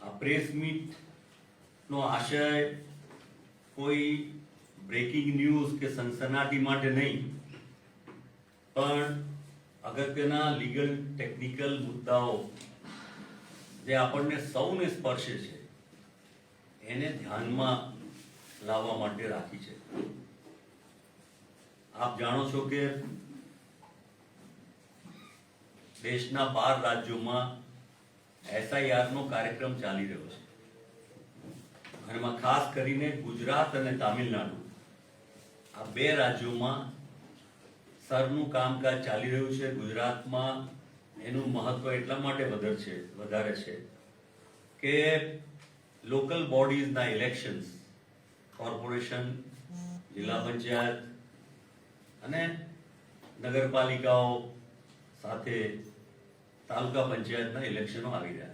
આ press meet નો આશય કોઈ બ્રેકિંગ ન્યૂઝ કે સનસનાટી માટે નહીં, પણ અગત્યના લીગલ ટેકનિકલ મુદ્દાઓ જે આપણને સૌને સ્પર્શે છે એને ધ્યાનમાં લાવવા માટે રાખી છે. આપ જાણો છો કે દેશના 12 રાજ્યોમાં SIR નો કાર્યક્રમ ચાલી રહ્યો છે. એમાં ખાસ કરીને ગુજરાત અને તામિલનાડુ આ 2 રાજ્યોમાં સરનું કામકાજ ચાલી રહ્યું છે. ગુજરાતમાં એનું મહત્વ એટલા માટે વધારે છે કે લોકલ બોડીઝના ઇલેક્શન્સ, કોર્પોરેશન, જિલ્લા પંચાયત અને નગરપાલિકાઓ સાથે તાલુકા પંચાયતના ઇલેક્શનો આવી રહ્યા છે.